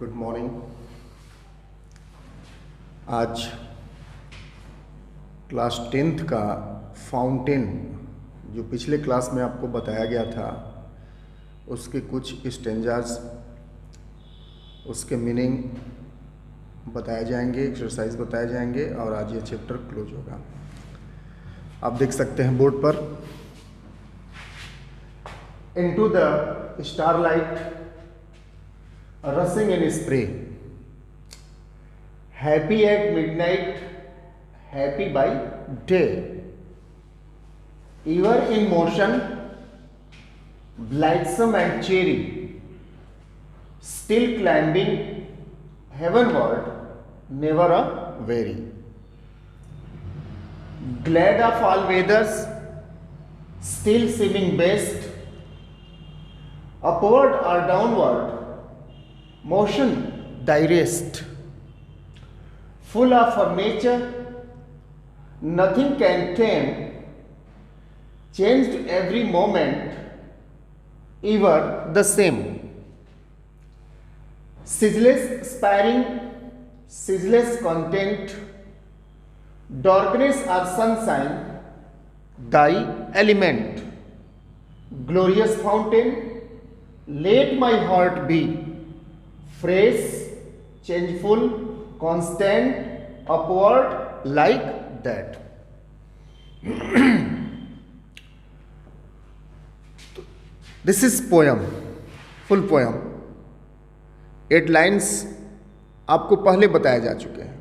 Good morning. आज class 10th का fountain जो पिछले क्लास में आपको बताया गया था उसके कुछ स्टेंजाज, उसके मीनिंग बताए जाएंगे, एक्सरसाइज बताए जाएंगे और आज ये चैप्टर क्लोज होगा। आप देख सकते हैं बोर्ड पर, into the starlight rushing in spray, happy at midnight, happy by day, ever in motion, blithesome and cheery, still climbing heavenward, never a weary, glad of all weathers, still seeming best, upward or downward, motion direst, full of nature, nothing can tame, changed every moment, ever the same, ceaseless aspiring, ceaseless content, darkness or sunshine, thy element, glorious fountain, let my heart be fresh, changeful, constant, upward, like that. This is poem, full poem. 8 lines आपको पहले बताए जा चुके हैं।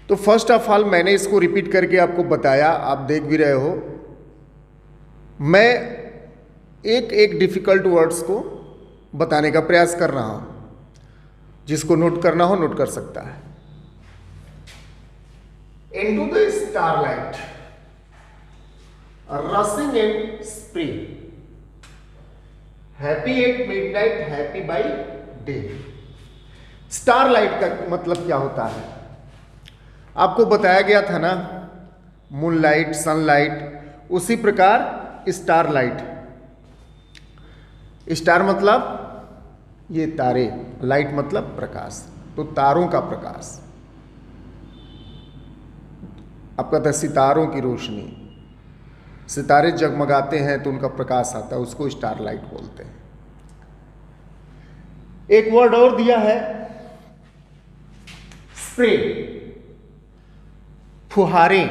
तो first of all मैंने इसको repeat करके आपको बताया, आप देख भी रहे हो। मैं एक एक डिफिकल्ट वर्ड्स को बताने का प्रयास कर रहा हूं, जिसको नोट करना हो नोट कर सकता है। Into the starlight, rushing in spray, happy at midnight, happy by day. Starlight का मतलब क्या होता है आपको बताया गया था ना, मूनलाइट, सनलाइट, उसी प्रकार स्टारलाइट। स्टार मतलब ये तारे, लाइट मतलब प्रकाश, तो तारों का प्रकाश। आपका था सितारों की रोशनी, सितारे जगमगाते हैं तो उनका प्रकाश आता है, उसको स्टार लाइट बोलते हैं। एक वर्ड और दिया है, स्प्रे, फुहारें,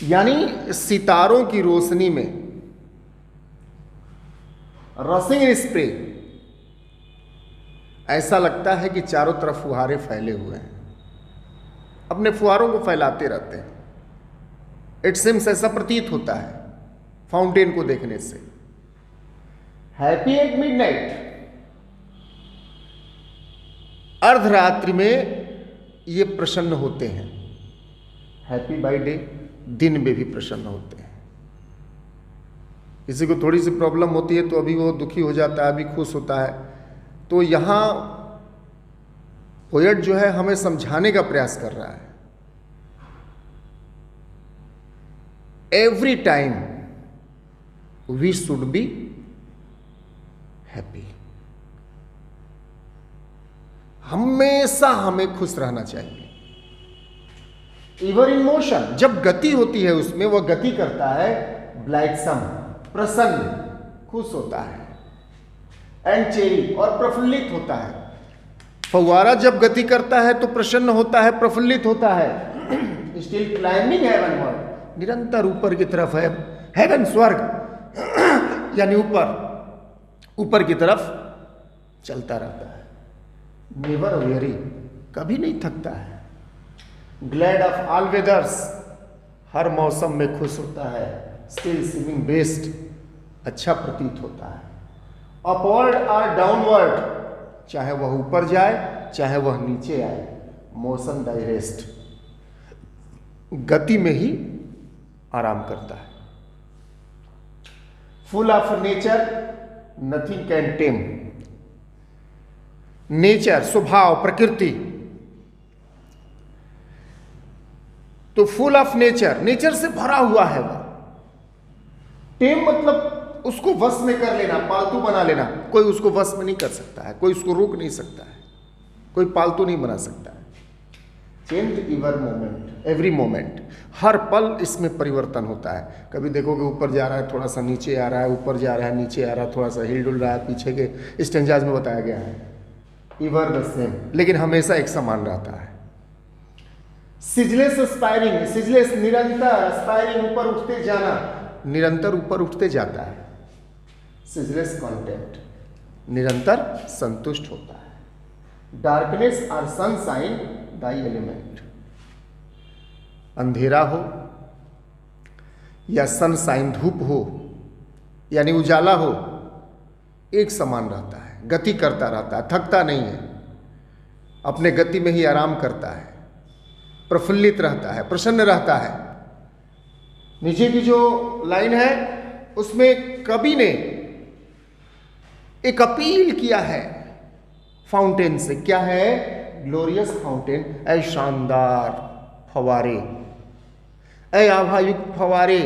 यानी सितारों की रोशनी में। रशिंग स्प्रे, ऐसा लगता है कि चारों तरफ फुहारे फैले हुए हैं, अपने फुहारों को फैलाते रहते हैं। इट सिम्स, ऐसा प्रतीत होता है फाउंटेन को देखने से। हैप्पी एट मिडनाइट, अर्धरात्रि में ये प्रसन्न होते हैं। हैप्पी बाय डे, दिन में भी प्रसन्न होते हैं। किसी को थोड़ी सी प्रॉब्लम होती है तो अभी वो दुखी हो जाता है, अभी खुश होता है। तो यहां पोएट जो है हमें समझाने का प्रयास कर रहा है, every time we should be happy. हमेशा हमें खुश रहना चाहिए। इवर इन मोशन, जब गति होती है उसमें, वह गति करता है ब्लाइटसम, प्रसन्न, खुश होता है, एंड चेरी, और प्रफुल्लित होता है। फव्वारा जब गति करता है तो प्रसन्न होता है, प्रफुल्लित होता है। स्टिल क्लाइंबिंग हेवनवर्ड, निरंतर ऊपर की तरफ है। हेवन स्वर्ग, यानी ऊपर की तरफ चलता रहता है। नेवर वेरी, कभी नहीं थकता है। ग्लैड ऑफ ऑल वेदर्स, हर मौसम में खुश होता है। स्टिल सीमिंग बेस्ट, अच्छा प्रतीत होता है। अपवर्ड और डाउनवर्ड, चाहे वह ऊपर जाए चाहे वह नीचे आए। मोशन डायरेस्ट, गति में ही आराम करता है। Full of nature, nothing can time, nature, स्वभाव, प्रकृति। तो फुल ऑफ नेचर, नेचर से भरा हुआ है वह। टेम मतलब उसको वश में कर लेना, पालतू बना लेना। कोई उसको वश में नहीं कर सकता है, कोई उसको रोक नहीं सकता है, कोई पालतू नहीं बना सकता है। चेंज ईवर मोमेंट, एवरी मोमेंट, हर पल इसमें परिवर्तन होता है। कभी देखोगे ऊपर जा रहा है, थोड़ा सा नीचे आ रहा है, ऊपर जा रहा है, नीचे आ रहा है, थोड़ा सा हिल डुल रहा है, पीछे के स्टेंजाज में बताया गया है। ईवर द सेम, लेकिन हमेशा एक समान रहता है। सिजलेस एस्पायरिंग, सिजलेस निरंतर, एस्पायरिंग ऊपर उठते जाना, निरंतर ऊपर उठते जाता है। सिजलेस कॉन्टेंट, निरंतर संतुष्ट होता है। डार्कनेस और सनशाइन दाई एलिमेंट, अंधेरा हो या सनशाइन धूप हो यानी उजाला हो, एक समान रहता है, गति करता रहता है, थकता नहीं है, अपने गति में ही आराम करता है, प्रफुल्लित रहता है, प्रसन्न रहता है। नीचे की जो लाइन है उसमें कवि ने एक अपील किया है फाउंटेन से। क्या है? ग्लोरियस फाउंटेन, ऐ शानदार फवारे, ऐ आभायुक्त फवारे,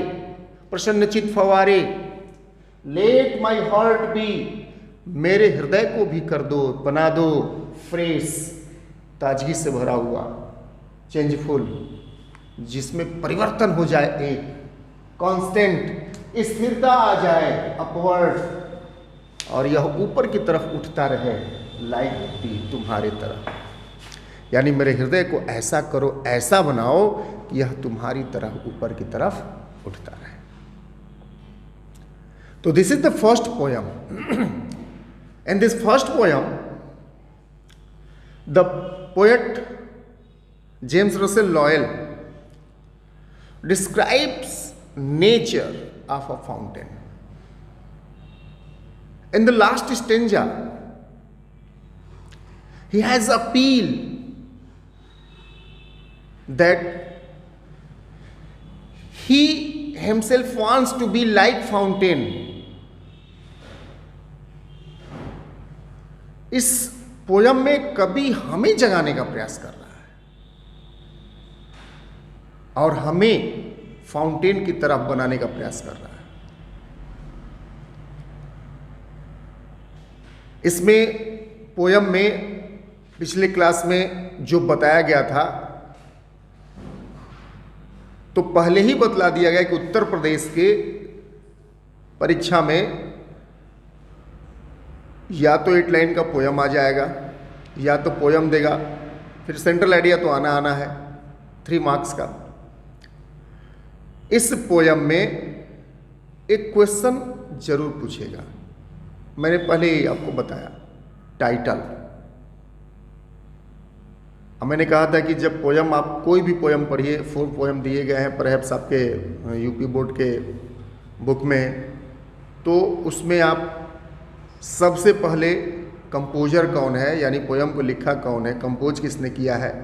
प्रसन्नचित फवारे, लेट माई हार्ट बी, मेरे हृदय को भी कर दो, बना दो फ्रेश, ताजगी से भरा हुआ, चेंजफुल, जिसमें परिवर्तन हो जाए, एक कांस्टेंट स्थिरता आ जाए, अपवर्ड, और यह ऊपर की तरफ उठता रहे, लाइक दी, तुम्हारे तरफ। यानी मेरे हृदय को ऐसा करो, ऐसा बनाओ कि यह तुम्हारी तरफ ऊपर की तरफ उठता रहे। तो this is the first poem. And this first poem the poet James Russell loyal describes nature of a fountain. In the last stanza, he has appealed that he himself wants to be like fountain. इस poem में कवि हमें जगाने का प्रयास कर रहा है और हमें फाउंटेन की तरफ बनाने का प्रयास कर रहा है। इसमें पोयम में पिछले क्लास में जो बताया गया था, तो पहले ही बतला दिया गया कि उत्तर प्रदेश के परीक्षा में या तो 8 लाइन का पोयम आ जाएगा या तो पोयम देगा, फिर सेंट्रल आइडिया तो आना है 3 मार्क्स का। इस पोयम में एक क्वेश्चन जरूर पूछेगा। मैंने पहले ही आपको बताया टाइटल। मैंने कहा था कि जब पोयम, आप कोई भी पोयम पढ़िए, 4 पोयम दिए गए हैं परहैप्स आपके यूपी बोर्ड के बुक में, तो उसमें आप सबसे पहले कंपोजर कौन है, यानी पोयम को लिखा कौन है, कंपोज किसने किया है,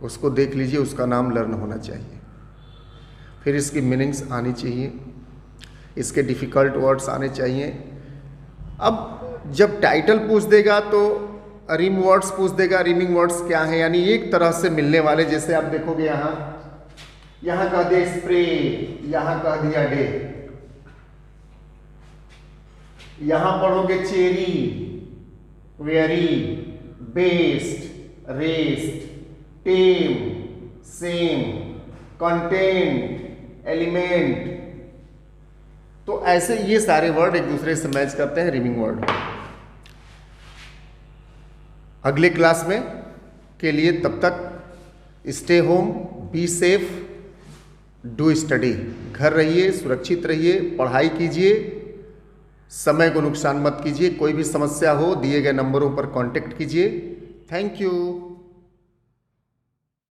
उसको देख लीजिए, उसका नाम लर्न होना चाहिए। फिर इसकी मीनिंग्स आनी चाहिए, इसके डिफ़िकल्ट वर्ड्स आने चाहिए। अब जब टाइटल पूछ देगा तो रिम वर्ड्स पूछ देगा। रिमिंग वर्ड्स क्या है, यानी एक तरह से मिलने वाले। जैसे आप देखोगे यहाँ कह दे स्प्रे, यहाँ कह दिया डे, यहाँ पढ़ोगे चेरी, वेरी, बेस्ट, रेस्ट, टेम, सेम, कंटेंट, एलिमेंट। तो ऐसे ये सारे वर्ड एक दूसरे से मैच करते हैं, रिमिंग वर्ड। अगले क्लास में के लिए तब तक stay home, be safe, do study. घर रहिए, सुरक्षित रहिए, पढ़ाई कीजिए, समय को नुकसान मत कीजिए। कोई भी समस्या हो दिए गए नंबरों पर कांटेक्ट कीजिए। Thank you.